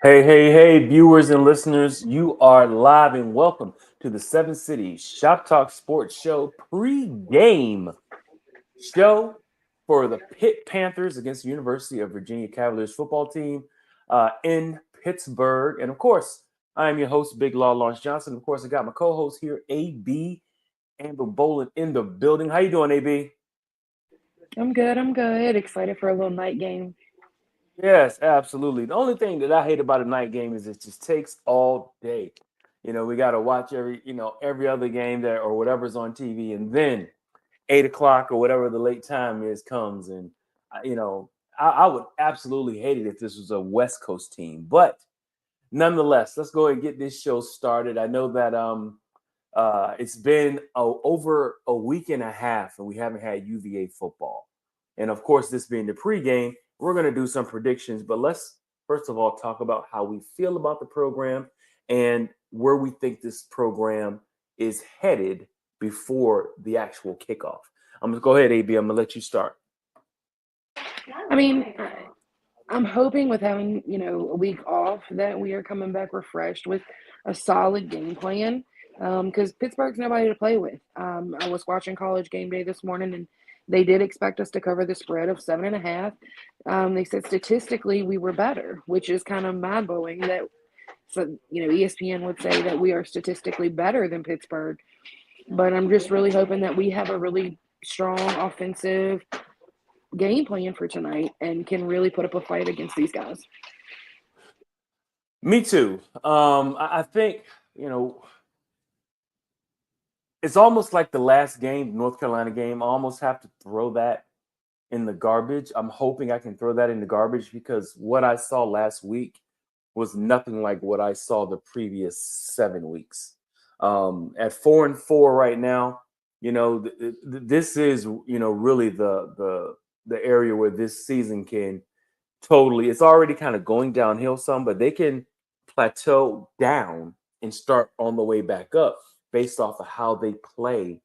Hey, hey, hey, viewers and listeners, you are live and welcome to the Seven Cities Shop Talk Sports Show pre-game show for the Pitt Panthers against the University of Virginia Cavaliers football team in Pittsburgh. And of course, I am your host, Big Law Lawrence Johnson. Of course, I got my co-host here, AB Amber Boland in the building. How you doing, AB? I'm good. I'm good. Excited for a little night game. Yes, absolutely. The only thing that I hate about a night game is it just takes all day. We got to watch every other game that or whatever's on TV, and then 8 o'clock or whatever the late time is comes, and I would absolutely hate it if this was a West Coast team. But nonetheless, let's go ahead and get this show started. I know that it's been over a week and a half, and we haven't had UVA football. And of course, this being the pregame, we're going to do some predictions. But let's first of all talk about how we feel about the program and where we think this program is headed before the actual kickoff. I'm going to go ahead, AB. I'm going to let you start. I mean, I'm hoping with having, a week off that we are coming back refreshed with a solid game plan. Because Pittsburgh's nobody to play with. I was watching College Game Day this morning, and they did expect us to cover the spread of 7.5. They said statistically we were better, which is kind of mind blowing. That so ESPN would say that we are statistically better than Pittsburgh. But I'm just really hoping that we have a really strong offensive game plan for tonight and can really put up a fight against these guys. Me too. I think, you know, it's almost like the last game, North Carolina game. I almost have to throw that in the garbage. I'm hoping I can throw that in the garbage because what I saw last week was nothing like what I saw the previous 7 weeks. At 4-4 right now, this is really the area where this season can totally. It's already kind of going downhill some, but they can plateau down and start on the way back up based off of how they play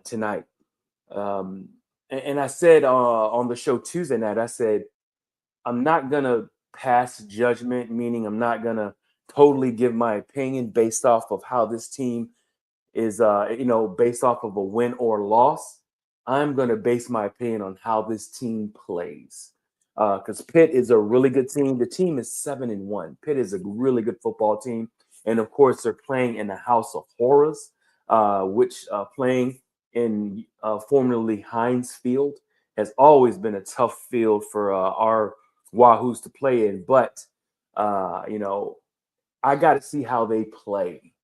tonight. Um, and I said on the show Tuesday night, I said, I'm not going to pass judgment, meaning I'm not going to totally give my opinion based off of how this team is, based off of a win or loss. I'm going to base my opinion on how this team plays. Because Pitt is a really good team. The team is 7-1. Pitt is a really good football team. And of course, they're playing in the House of Horrors, which playing in formerly Heinz Field has always been a tough field for our Wahoos to play in. But, I got to see how they play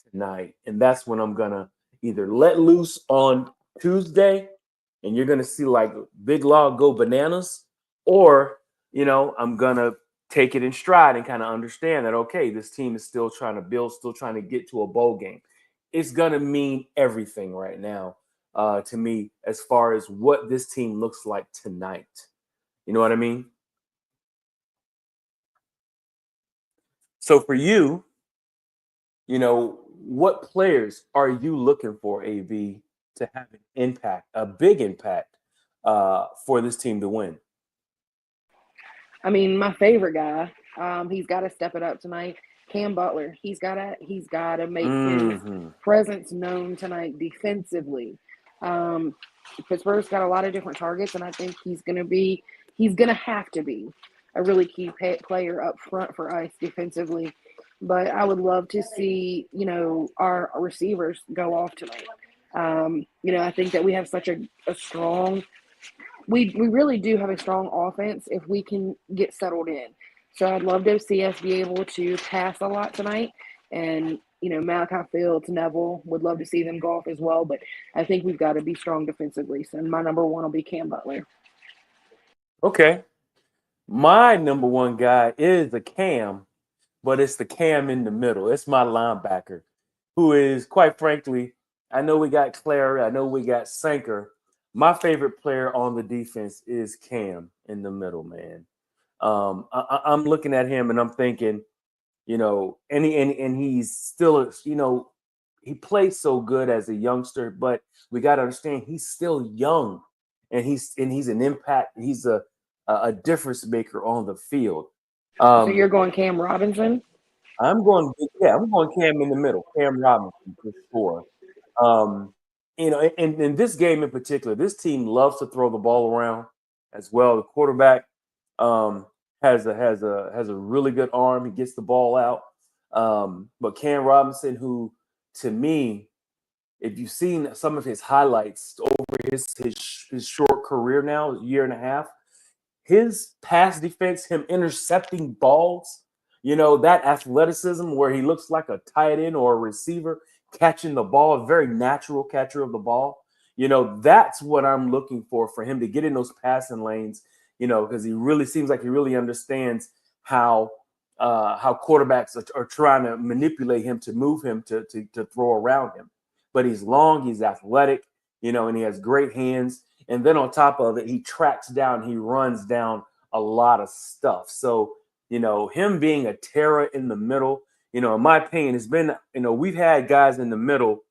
tonight. And that's when I'm going to either let loose on Tuesday and you're going to see like Big Law go bananas, or, I'm going to take it in stride and kind of understand that, okay, this team is still trying to build, still trying to get to a bowl game. It's going to mean everything right now to me as far as what this team looks like tonight. You know what I mean? So for you, what players are you looking for, AB, to have an impact, a big impact for this team to win? I mean, my favorite guy, he's got to step it up tonight. Cam Butler, he's got to make his Hmm. presence known tonight defensively. Um, Pittsburgh's got a lot of different targets, and I think he's gonna have to be a really key player up front for us defensively. But I would love to see our receivers go off tonight. I think that we have such a strong we really do have a strong offense if we can get settled in. So I'd love to see us be able to pass a lot tonight. And, Malachi Fields, Neville, would love to see them go off as well. But I think we've got to be strong defensively. So my number one will be Cam Butler. Okay. My number one guy is the Cam, but it's the Cam in the middle. It's my linebacker, who is, quite frankly, I know we got Clary, I know we got Sanker. My favorite player on the defense is Cam in the middle, man. I'm looking at him and I'm thinking, and he's still, he plays so good as a youngster, but we got to understand he's still young, and he's an impact. He's a difference maker on the field. So you're Um, going Cam Robinson? I'm going Cam in the middle, Cam Robinson for sure. Um, in this game in particular, this team loves to throw the ball around as well. The quarterback um, has a really good arm. He gets the ball out. But Cam Robinson, who to me, if you've seen some of his highlights over his short career now, year and a half, his pass defense, him intercepting balls, that athleticism where he looks like a tight end or a receiver catching the ball, a very natural catcher of the ball. That's what I'm looking for him to get in those passing lanes, because he really seems like he really understands how quarterbacks are trying to manipulate him to move him to throw around him. But he's long, he's athletic, and he has great hands. And then on top of it, he tracks down, he runs down a lot of stuff. So, him being a terror in the middle, in my opinion, it's been, we've had guys in the middle,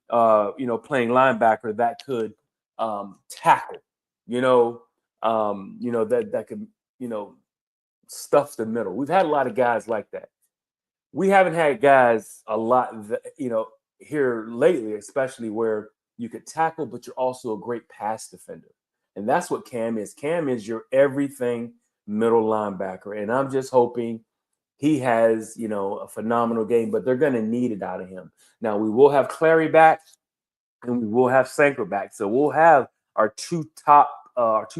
playing linebacker that could tackle, that could, stuff the middle. We've had a lot of guys like that. We haven't had guys a lot, here lately, especially where you could tackle, but you're also a great pass defender. And that's what Cam is. Cam is your everything middle linebacker. And I'm just hoping he has, a phenomenal game, but they're going to need it out of him. Now, we will have Clary back and we will have Sanker back. So we'll have our two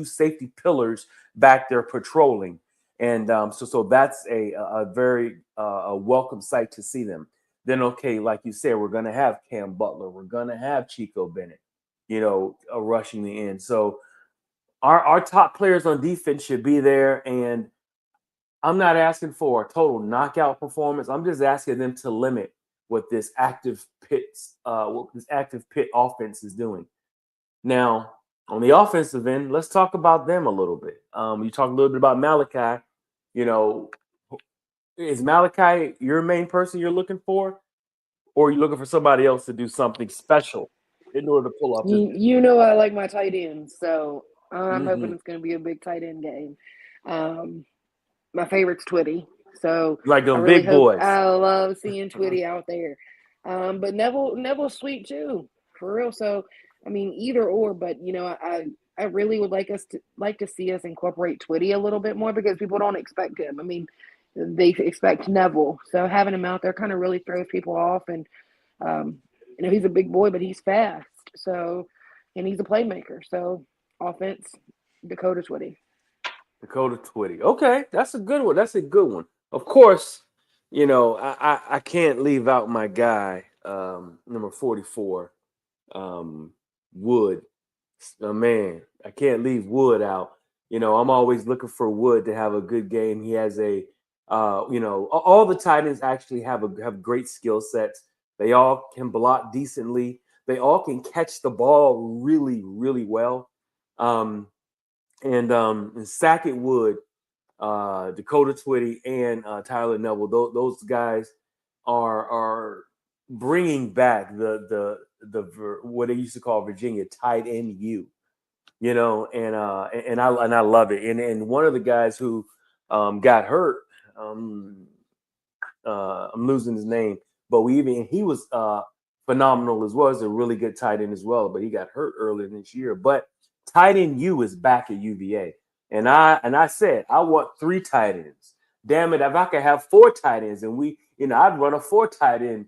safety pillars back there patrolling. And so that's a very a welcome sight to see them. Then, okay, like you said, we're going to have Cam Butler. We're going to have Chico Bennett, rushing the end. So our top players on defense should be there. And I'm not asking for a total knockout performance. I'm just asking them to limit what this active Pitt offense is doing. Now, on the offensive end, let's talk about them a little bit. You talk a little bit about Malachi. You know, is Malachi your main person you're looking for, or are you looking for somebody else to do something special in order to pull off this? You know I like my tight ends, so I'm hoping Mm-hmm. it's going to be a big tight end game. Um, my favorite's Twitty, so Like I them really big hope boys. I love seeing Twitty out there. But Neville's sweet too, for real. So I mean, either or, but I really would like to see us incorporate Twitty a little bit more because people don't expect him. I mean, they expect Neville, so having him out there kind of really throws people off. And um, he's a big boy, but he's fast. So, and he's a playmaker. So, offense, Dakota Twitty. Dakota Twitty. Okay, that's a good one. That's a good one. Of course, I can't leave out my guy, number 44, um, Wood. Man, I can't leave Wood out. I'm always looking for Wood to have a good game. He has all the tight ends actually have great skill sets. They all can block decently. They all can catch the ball really, really well. Um, and Sackett Wood, Dakota Twitty, and Tyler Neville. Those guys are bringing back the what they used to call Virginia tight end U. And I love it. And one of the guys who got hurt, um, I'm losing his name, but he was phenomenal as well. He's a really good tight end as well, but he got hurt earlier this year. But tight end U is back at UVA, and I said I want three tight ends. Damn it, if I could have four tight ends, and I'd run a four tight end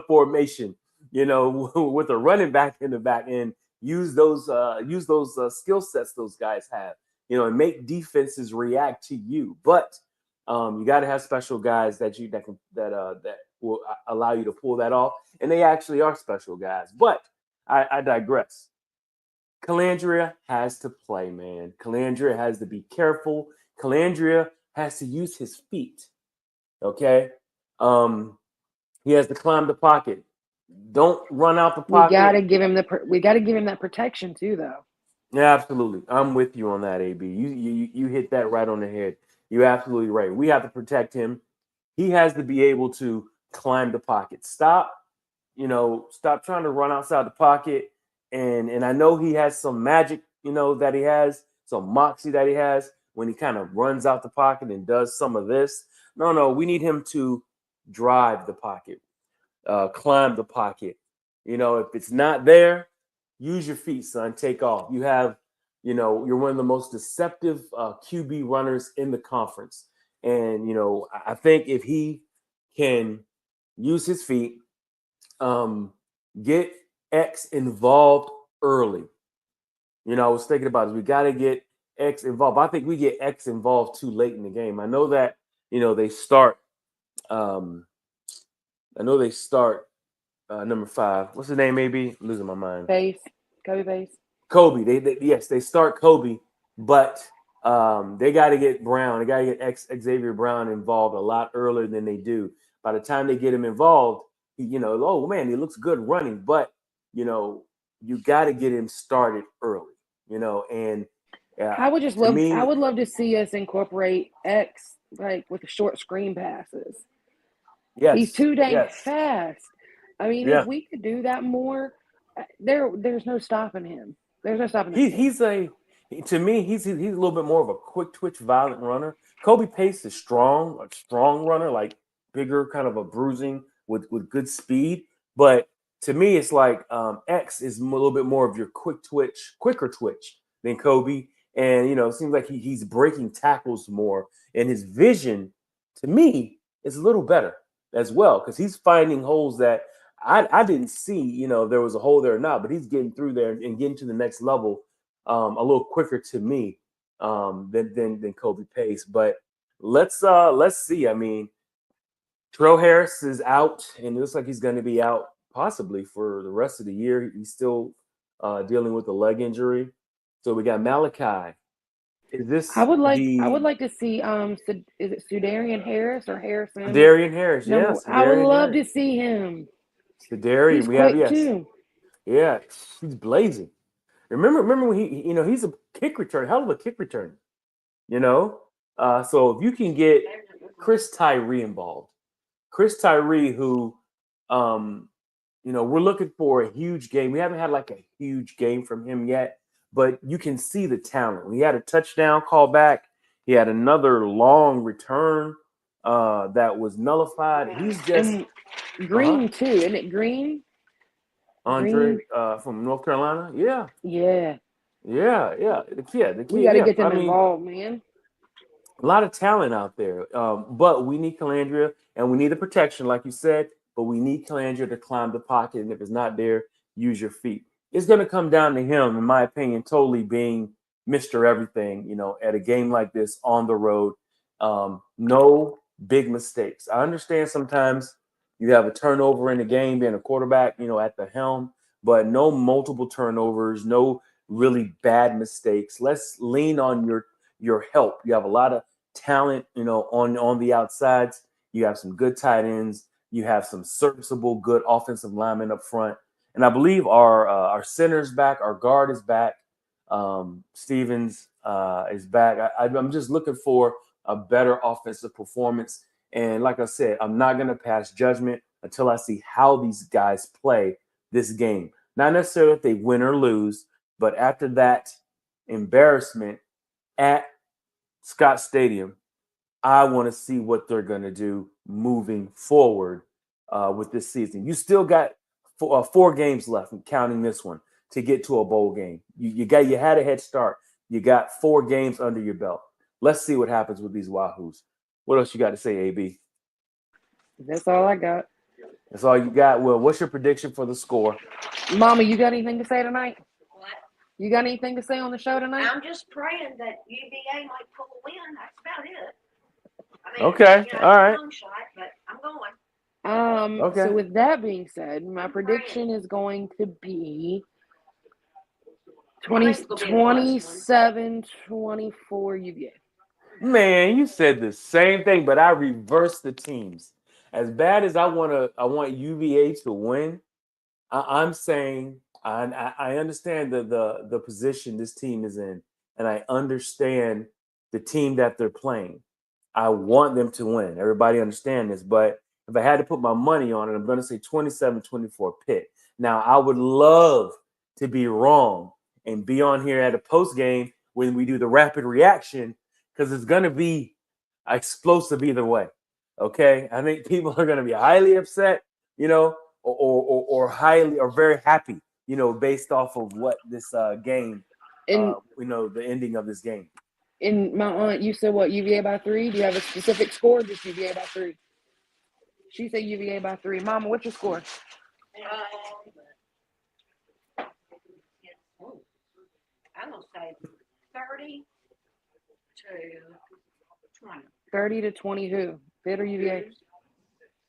formation, with a running back in the back end. Use those skill sets those guys have, and make defenses react to you. But you got to have special guys that will allow you to pull that off, and they actually are special guys. But I digress. Calandria has to play, man. Calandria has to be careful. Calandria has to use his feet. Okay, um, he has to climb the pocket. Don't run out the pocket. We got to give him that protection too, though. Yeah, absolutely. I'm with you on that, AB. You hit that right on the head. You're absolutely right. We have to protect him. He has to be able to climb the pocket. Stop trying to run outside the pocket. And I know he has some magic, that he has, some moxie that he has. when he kind of runs out the pocket and does some of this. No, we need him to drive the pocket, climb the pocket. If it's not there, use your feet, son. Take off. You're one of the most deceptive QB runners in the conference. And, I think if he can use his feet, get X involved early. I was thinking about it. We got to get X involved. I think we get X involved too late in the game. I know that, they start. I know they start number 5. What's his name? Maybe I'm losing my mind. Kobe Base. Kobe. They start Kobe, but they got to get Brown. They got to get Xavier Brown involved a lot earlier than they do. By the time they get him involved, oh man, he looks good running, but you got to get him started early. And I would love to see us incorporate X like with the short screen passes. Yes, he's too dang fast. I mean, Yeah. if we could do that more, there's no stopping him. There's no stopping him. To me, he's a little bit more of a quick twitch, violent runner. Kobe Pace is strong, a strong runner, like bigger, kind of a bruising with good speed. But to me, it's like X is a little bit more of your quicker twitch than Kobe. And, it seems like he's breaking tackles more. And his vision, to me, is a little better as well, because he's finding holes that I didn't see, if there was a hole there or not, but he's getting through there and getting to the next level a little quicker to me than Kobe Pace. But let's see. I mean, Terrell Harris is out, and it looks like he's going to be out possibly for the rest of the year. He's still dealing with a leg injury. So we got Malachi. Is this I would like to see is it Sudarian Harris or Harrison? Darian Harris, yes. I would love to see him. Darian, he's quick too. Yeah, he's blazing. Remember when he's a kick return, hell of a kick return. So if you can get Chris Tyree involved, Chris Tyree, who we're looking for a huge game. We haven't had like a huge game from him yet, but you can see the talent. He had a touchdown call back. He had another long return that was nullified. He's just Green too, isn't it? Green. Andre from North Carolina. Yeah. The kid. We got to get them involved, man. A lot of talent out there, but we need Calandria, and we need the protection, like you said. But we need Calandria to climb the pocket, and if it's not there, use your feet. It's going to come down to him, in my opinion, totally being Mr. Everything. At a game like this on the road, no big mistakes. I understand sometimes you have a turnover in the game, being a quarterback, at the helm, but no multiple turnovers, no really bad mistakes. Let's lean on your help. You have a lot of talent, on the outsides. You have some good tight ends. You have some serviceable, good offensive linemen up front. And I believe our center's back, our guard is back. Stevens is back. I'm just looking for a better offensive performance. And like I said, I'm not going to pass judgment until I see how these guys play this game. Not necessarily if they win or lose, but after that embarrassment at Scott Stadium, I want to see what they're going to do moving forward with this season. You still got 4 games left, counting this one, to get to a bowl game. You had a head start. You got 4 games under your belt. Let's see what happens with these Wahoos. What else you got to say, AB? That's all I got. That's all you got. Well, what's your prediction for the score? Mama, you got anything to say tonight? What? You got anything to say on the show tonight? I'm just praying that UVA might pull a win. That's about it. I mean, okay, all right. It's a long shot, but I'm going. Okay. So with that being said, my prediction is going to be 27-24 UVA. Man, you said the same thing, but I reversed the teams. As bad as I want UVA to win, I'm saying I understand the position this team is in, and I understand the team that they're playing. I want them to win. Everybody understand this, but if I had to put my money on it, I'm going to say 27-24 Pitt. Now, I would love to be wrong and be on here at a post game when we do the rapid reaction, because it's going to be explosive either way. Okay, I think people are going to be highly upset, or highly or very happy, based off of what this game, And the ending of this game. and my aunt, you said what, UVA by 3? Do you have a specific score? Just UVA by 3. She said UVA by 3. Mama, what's your score? I'm gonna say 30 to 20. 30 to 20 who? Pitt or UVA?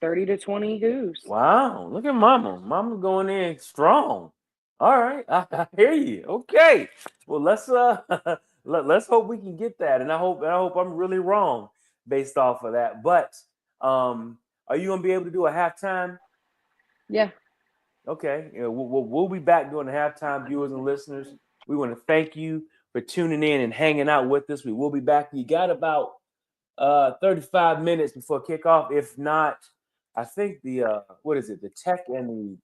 30 to 20 who's? Wow, look at Mama. Mama going in strong. All right, I hear you. Okay, well let's let's hope we can get that, and I hope I'm really wrong based off of that. But are you gonna be able to do a halftime? Yeah. Okay, we'll be back during the halftime, viewers and listeners. We want to thank you for tuning in and hanging out with us. We will be back. You got about 35 minutes before kickoff. If not, I think the the Tech and the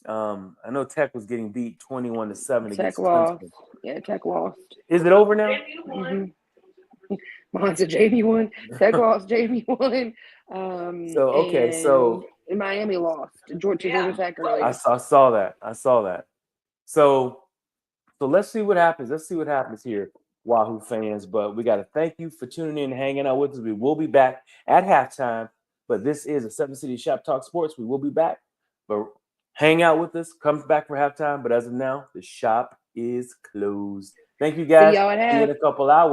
I know Tech was getting beat 21-7 Tech against lost. Clemson. Yeah, Tech lost. Is it over now? Mm-hmm. Mine's a JV won. Tech lost. JV won. And Miami lost. Georgia Tech earlier. I saw that. So let's see what happens. Let's see what happens here, Wahoo fans. But we got to thank you for tuning in and hanging out with us. We will be back at halftime. But this is a Seven City Shop Talk Sports. We will be back. But hang out with us. Come back for halftime. But as of now, the shop is closed. Thank you guys. See y'all at half. See you in a couple hours.